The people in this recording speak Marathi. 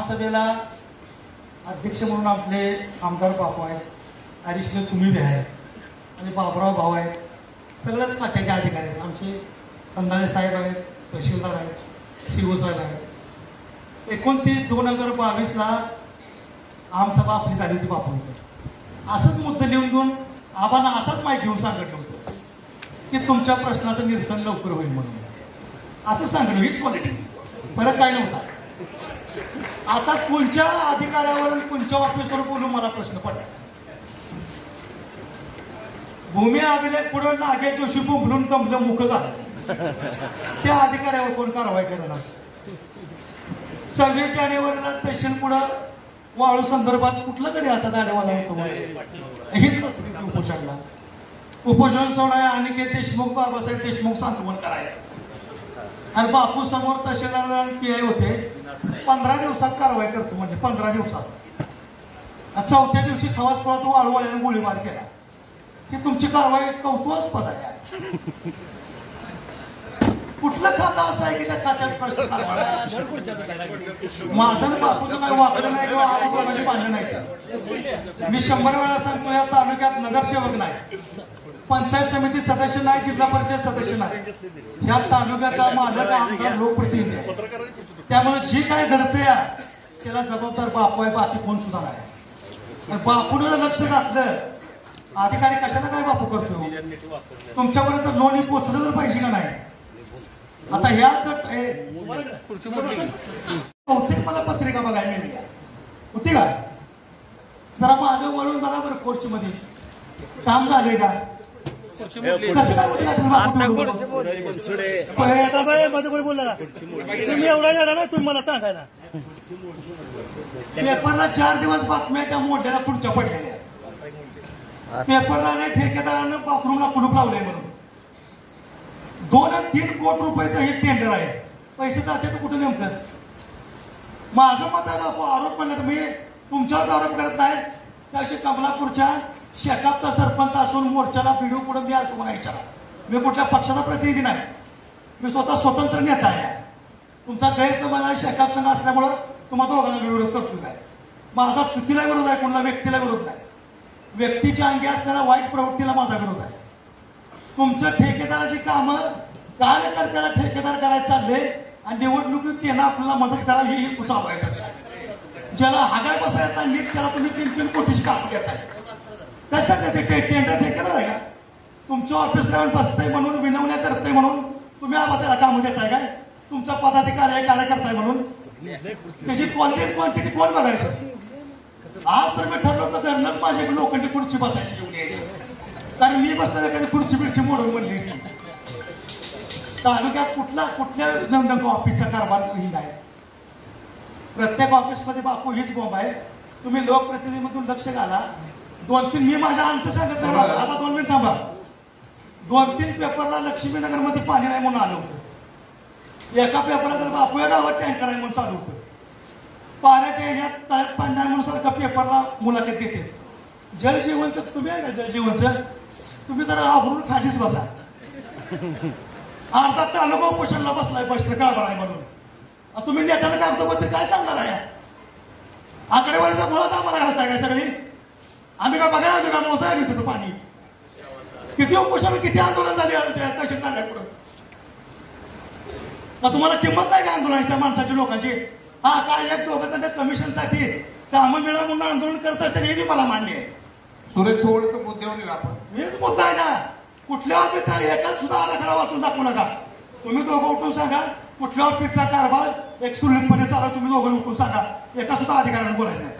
ग्रामसभेला अध्यक्ष म्हणून आपले आमदार बापू आहेत, ॲडिशनल तुम्ही बी आहे आणि बाबुराव भाऊ आहेत, सगळ्याच खात्याचे अधिकारी आहेत. आमचे कंदाले साहेब आहेत, तहसीलदार आहेत, सीओ साहेब आहेत. 29/2022 आमसभा आपली झाली होती बापू इथे. असंच मुद्दे लिहून घेऊन आबांना असाच माहिती घेऊन सांगितलं होतं की तुमच्या प्रश्नाचं निरसन लवकर होईल म्हणून. असं सांगितलं, हीच क्वालिटी, परत काय नव्हता. आता कोणत्या अधिकाऱ्यावर कोणत्या ऑफिसवर बोलून मला प्रश्न पडला. भूमी अभिलेख पुढे नागे जोशी बोंबलून दमलं मुख झालं. त्या अधिकाऱ्यावर कोण कारवाई करणार. 26 जानेवारीला तहसील पुढे वाळू संदर्भात कुठलं कडे आता दाडेवाला होतो उपोषणला. उपोषण सोडाय अनिकेत देशमुख, बाबासाहेब देशमुख सांत्वन करायला आणि बापू समोर तहसीलदार आणि पीआय होते. 15 दिवसात कारवाई करतो म्हणजे 15 दिवसात. 4थ्या दिवशी खवासपुरात वाळूवाल्याने गोळीबार केला की तुमची कारवाई कौतुकास्पद आहे. कुठलं खातं असं आहे की त्या खात्यात प्रश्न माझं बापूचं काय वापरलं नाही किंवा आजूबाजूची भांडण नाही. मी 100 वेळा सांगतो, या तालुक्यात नगरसेवक नाही, पंचायत समिती सदस्य नाही, जिल्हा परिषद सदस्य नाही. या तालुक्याचा मालक आमदार लोकप्रतिनिधी आहे. त्यामुळे जी काय घडते त्याला जबाबदार बापू आहे, बाकी कोण सुद्धा नाही. बापून लक्ष घातलं, अधिकारी कशाला काय बापू करतो. तुमच्यापर्यंत लोन पोचलं तर पाहिजे का नाही. आता ह्याच बहुतेक मला पत्रिका बघायला मिळाली होती का. जरा मागं वळून बघा बरं कोर्चमध्ये काम झालंय का. बोलला तुम्ही एवढा येणार ना, तुम्ही मला सांगायला. पेपरला 4 दिवस बातम्या त्या मोठ्याला पुढच्या पडलेल्या. पेपरला नाही, ठेकेदारानं बाथरूमला कुलूप लावलंय म्हणून. 2-3 कोटी रुपयाचं हे टेंडर आहे. पैसे जाते तर कुठं नेमकं. माझं मत आहे बापू, आरोप म्हणलं तर मी तुमच्यावर आरोप करत नाही. त्याशी कमलापूरच्या शेकापचा सरपंच असून मोर्चाला व्हिडिओ पुढे मी तुम्हाला विचारा. मी कुठल्या पक्षाचा प्रतिनिधी नाही, मी स्वतः स्वतंत्र नेता आहे. तुमचा गैरसमज आहे शेकाप संघ असल्यामुळं तुम्हाला दोघांना विरोध करतो काय. माझा चुकीला विरोध आहे, कोणाला व्यक्तीला विरोध नाही. व्यक्तीच्या अंगी असलेल्या वाईट प्रवृत्तीला माझा विरोध आहे. तुमचं ठेकेदाराची कामं कार्यकर्त्याला ठेकेदार करायला चालले आणि निवडणुकीत त्यांना आपल्याला मदत करावी ही तुझा व्हायचा. ज्याला हागाय बसायचा नीट त्याला तुम्ही 3-3 कोटीची कामं घेताय. कशासाठी टेंडर ठेकेदार आहे का. तुमच्या ऑफिस राहून बसताय म्हणून, विनवण्या करताय म्हणून तुम्ही आम्हाला त्याला कामं देताय काय. तुमचा पदाधिकारी आहे, कार्यकर्ता आहे म्हणून त्याची क्वालिटी क्वांटिटी कोण बघायचं. आज तर मी ठरवलं होतं घरनंच माझ्या लोकांची खुर्ची बसायची घेऊन यायची, कारण मी बसताना कधी खुर्ची बिडची मोडून म्हणली. तालुक्यात कुठल्या नेमणूक ऑफिसचा कारभार ही नाही. प्रत्येक ऑफिसमध्ये बापू हीच बॉम्ब आहे. तुम्ही लोकप्रतिनिधीमधून लक्ष घाला. 2-3 मी माझ्या अंत सांगत नाही. आता 2 मिनिट थांबा. 2-3 पेपरला लक्ष्मीनगरमध्ये पाणी नाही म्हणून आलं होतं. एका पेपरला तर बापू या गावात टँकर आहे म्हणून चालू होतं. पाण्याच्या ह्याच्यात तळ्यात पाणी नाही म्हणून सारखं पेपरला मुलाखत देते. जलजीवनचं तुम्ही आहे का. जलजीवनचं तुम्ही जरा आवरून खालीच बसा. अर्धा तालुका उपोषणला बसलाय प्रश्न कारभार आहे म्हणून. तुम्ही नेत्यानं कागदोबद्दल काय सांगणार आहे. आकडेवारीचा मुळात आम्हाला घालताय काय सगळी. आम्ही काय बघायला आम्ही का मोसाय तिथं पाणी. किती उपोषण किती आंदोलन झाले तहसीलदाराकडून. तुम्हाला किंमत नाही का आंदोलनाची त्या माणसाची लोकांची. हा काय 1-2 त्या कमिशनसाठी कामं मिळावं म्हणून आंदोलन करत असताना हे मला मान्य आहे. सुरेश थोडंसं मुद्द्यावर येऊ आपण. हेच मुद्दा आहे ना. कुठल्या ऑफिसचा एकाच सुद्धा आराखडा वाचून दाखवू नका. तुम्ही दोघं उठून सांगा कुठल्या ऑफिसचा कारभार एक सुरळीतपणे चालू. तुम्ही दोघं उठून सांगा. एका सुद्धा अधिकाऱ्याने बोलायचं नाही.